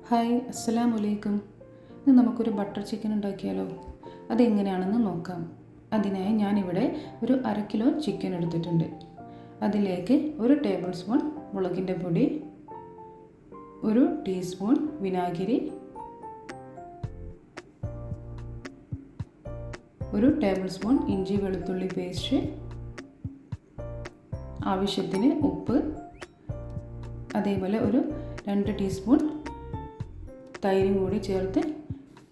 Hi, അസ്സലാമു അലൈക്കും. ഇന്ന് നമുക്കൊരു ബട്ടർ ചിക്കൻ ഉണ്ടാക്കിയാലോ? അതെങ്ങനെയാണെന്ന് നോക്കാം. അതിനായി ഞാനിവിടെ ഒരു 1/2 കിലോ ചിക്കൻ എടുത്തിട്ടുണ്ട്. അതിലേക്ക് 1 ടേബിൾ സ്പൂൺ മുളകിൻ്റെ പൊടി, 1 ടീസ്പൂൺ വിനാഗിരി, 1 ടേബിൾ സ്പൂൺ ഇഞ്ചി വെളുത്തുള്ളി പേസ്റ്റ്, ആവശ്യത്തിന് ഉപ്പ്, അതേപോലെ ഒരു 2 ടീസ്പൂൺ തൈരും കൂടി ചേർത്ത്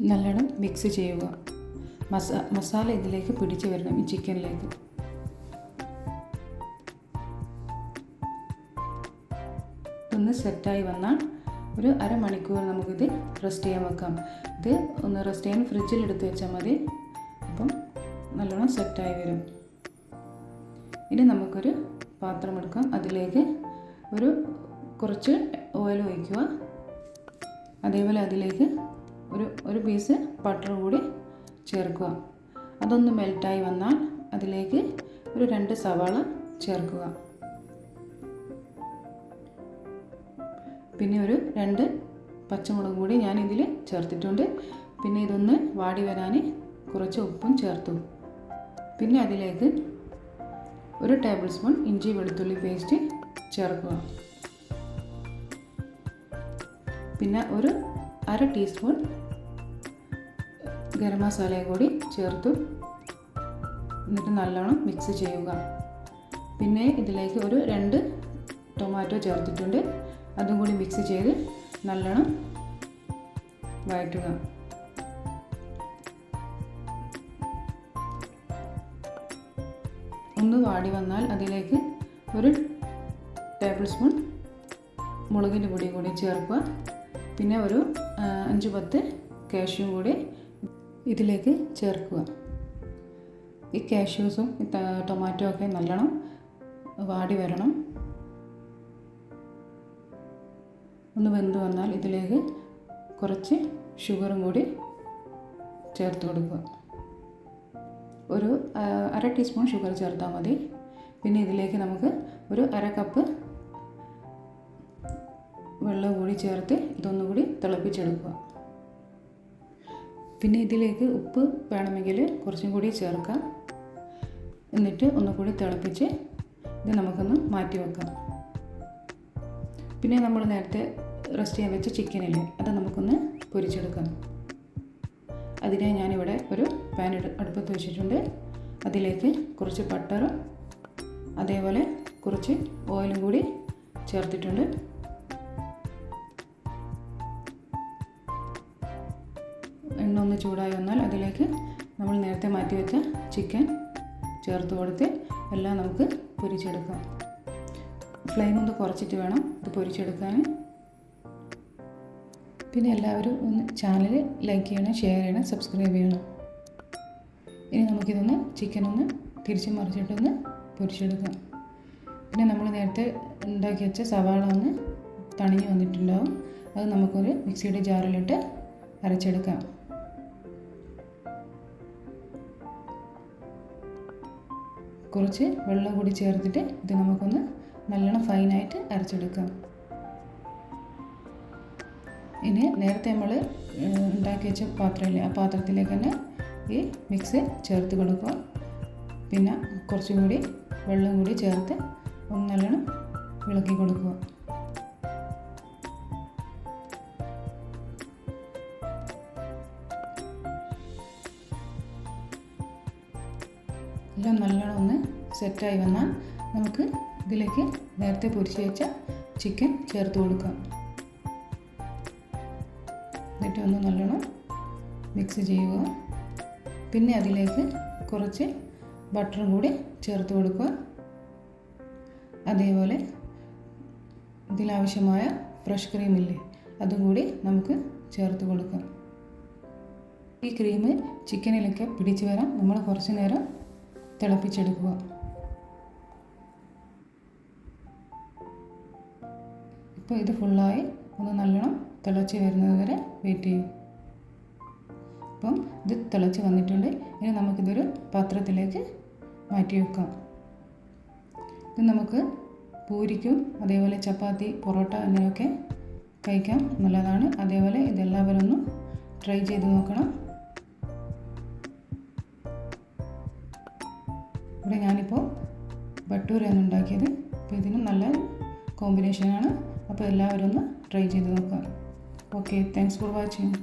നല്ലോണം മിക്സ് ചെയ്യുക. മസാല ഇതിലേക്ക് പിടിച്ച് വരണം, ഈ ചിക്കനിലേക്ക്. ഒന്ന് സെറ്റായി വന്നാൽ ഒരു അരമണിക്കൂർ നമുക്കിത് റെസ്റ്റ് ചെയ്യാൻ വെക്കാം. ഇത് ഒന്ന് റെസ്റ്റ് ചെയ്യാൻ ഫ്രിഡ്ജിൽ എടുത്ത് വെച്ചാൽ മതി. അപ്പം നല്ലോണം സെറ്റായി വരും. ഇനി നമുക്കൊരു പാത്രം എടുക്കാം. അതിലേക്ക് കുറച്ച് ഓയിൽ ഒഴിക്കുക. അതേപോലെ അതിലേക്ക് ഒരു പീസ് ബട്ടർ കൂടി ചേർക്കുക. അതൊന്ന് മെൽറ്റായി വന്നാൽ അതിലേക്ക് 2 സവാള ചേർക്കുക. പിന്നെ 2 പച്ചമുളക് കൂടി ഞാൻ ഇതിൽ ചേർത്തിട്ടുണ്ട്. പിന്നെ ഇതൊന്ന് വാടി വരാൻ കുറച്ച് ഉപ്പും ചേർത്തു. പിന്നെ അതിലേക്ക് 1 ടേബിൾ സ്പൂൺ ഇഞ്ചി വെളുത്തുള്ളി പേസ്റ്റ് ചേർക്കുക. പിന്നെ 1/2 ടീസ്പൂൺ ഗരം മസാല കൂടി ചേർത്തു. എന്നിട്ട് നല്ലോണം മിക്സ് ചെയ്യുക. പിന്നെ ഇതിലേക്ക് 2 ടൊമാറ്റോ ചേർത്തിട്ടുണ്ട്. അതും കൂടി മിക്സ് ചെയ്ത് നല്ലോണം വഴറ്റുക. ഒന്ന് വാടി വന്നാൽ അതിലേക്ക് 1 ടേബിൾ സ്പൂൺ മുളകിൻ്റെ പൊടി കൂടി ചേർക്കുക. പിന്നെ 5-10 കാഷ്യൂ കൂടി ഇതിലേക്ക് ചേർക്കുക. ഈ കാഷ്യൂസും ടൊമാറ്റോ ഒക്കെ നല്ലോണം വാടി വരണം. ഒന്ന് വെന്ത് വന്നാൽ ഇതിലേക്ക് കുറച്ച് ഷുഗറും കൂടി ചേർത്ത് കൊടുക്കുക. 1/2 ടീസ്പൂൺ ഷുഗർ ചേർത്താൽ മതി. പിന്നെ ഇതിലേക്ക് നമുക്ക് 1/2 കപ്പ് വെള്ളം കൂടി ചേർത്ത് ഇതൊന്നുകൂടി തിളപ്പിച്ചെടുക്കുക. പിന്നെ ഇതിലേക്ക് ഉപ്പ് വേണമെങ്കിൽ കുറച്ചും കൂടി ചേർക്കാം. എന്നിട്ട് ഒന്നുകൂടി തിളപ്പിച്ച് ഇത് നമുക്കൊന്ന് മാറ്റി വെക്കാം. പിന്നെ നമ്മൾ നേരത്തെ റെസ്റ്റ് ചെയ്യാൻ വെച്ച ചിക്കനില്ലേ, അത് നമുക്കൊന്ന് പൊരിച്ചെടുക്കാം. അതിനായി ഞാനിവിടെ ഒരു പാൻ അടുപ്പത്ത് വെച്ചിട്ടുണ്ട്. അതിലേക്ക് കുറച്ച് ബട്ടർ, അതേപോലെ കുറച്ച് ഓയിലും കൂടി ചേർത്തിട്ടുണ്ട്. എണ്ണ ഒന്ന് ചൂടായി വന്നാൽ അതിലേക്ക് നമ്മൾ നേരത്തെ മാറ്റി വെച്ച ചിക്കൻ ചേർത്ത് കൊടുത്ത് എല്ലാം നമുക്ക് പൊരിച്ചെടുക്കാം. ഫ്ലെയിം ഒന്ന് കുറച്ചിട്ട് വേണം ഇത് പൊരിച്ചെടുക്കാൻ. പിന്നെ എല്ലാവരും ഒന്ന് ചാനൽ ലൈക്ക് ചെയ്യണം, ഷെയർ ചെയ്യണം, സബ്സ്ക്രൈബ് ചെയ്യണം. ഇനി നമുക്കിതൊന്ന് ചിക്കൻ ഒന്ന് തിരിച്ചും മറിച്ചിട്ടൊന്ന് പൊരിച്ചെടുക്കാം. പിന്നെ നമ്മൾ നേരത്തെ ഉണ്ടാക്കി വെച്ച സവാള ഒന്ന് തണിഞ്ഞ് വന്നിട്ടുണ്ടാവും. അത് നമുക്കൊരു മിക്സിയുടെ ജാറിലിട്ട് അരച്ചെടുക്കാം. കുറച്ച് വെള്ളം കൂടി ചേർത്തിട്ട് ഇത് നമുക്കൊന്ന് നല്ലോണം ഫൈനായിട്ട് അരച്ചെടുക്കാം. ഇനി നേരത്തെ നമ്മൾ ഉണ്ടാക്കി വെച്ച പാത്രമില്ലേ, ആ പാത്രത്തിലേക്ക് തന്നെ ഈ മിക്സ് ചേർത്ത് കൊടുക്കുക. പിന്നെ കുറച്ചും കൂടി വെള്ളം കൂടി ചേർത്ത് ഒന്ന് നല്ലോണം ഇളക്കി കൊടുക്കുക. എല്ലാം നല്ലോണം ഒന്ന് സെറ്റായി വന്നാൽ നമുക്ക് ഇതിലേക്ക് നേരത്തെ പൊരിച്ച് വെച്ച ചിക്കൻ ചേർത്ത് കൊടുക്കാം. എന്നിട്ട് ഒന്ന് നല്ലോണം മിക്സ് ചെയ്യുക. പിന്നെ അതിലേക്ക് കുറച്ച് ബട്ടറും കൂടി ചേർത്ത് കൊടുക്കുക. അതേപോലെ ഇതിലാവശ്യമായ ഫ്രഷ് ക്രീമില്ലേ, അതും കൂടി നമുക്ക് ചേർത്ത് കൊടുക്കാം. ഈ ക്രീം ചിക്കനിലൊക്കെ പിടിച്ച് വരാൻ നമ്മൾ കുറച്ച് നേരം തിളപ്പിച്ചെടുക്കുക. ഇപ്പോൾ ഇത് ഫുള്ളായി ഒന്ന് നല്ലോണം തിളച്ച് വരുന്നത് വരെ വെയിറ്റ് ചെയ്യും. അപ്പം ഇത് തിളച്ച് വന്നിട്ടുണ്ട്. ഇനി നമുക്കിതൊരു പാത്രത്തിലേക്ക് മാറ്റി വെക്കാം. ഇത് നമുക്ക് പൂരിക്കും അതേപോലെ ചപ്പാത്തി, പൊറോട്ട എന്നിവയൊക്കെ കഴിക്കാൻ നല്ലതാണ്. അതേപോലെ ഇതെല്ലാവരും ഒന്ന് ട്രൈ ചെയ്ത് നോക്കണം. ഇവിടെ ഞാനിപ്പോൾ ഭട്ടൂരയാണ് ഉണ്ടാക്കിയത്. അപ്പോൾ ഇതിന് നല്ല കോമ്പിനേഷനാണ്. അപ്പോൾ എല്ലാവരും ഒന്ന് ട്രൈ ചെയ്ത് നോക്കുക. Okay, thanks for watching.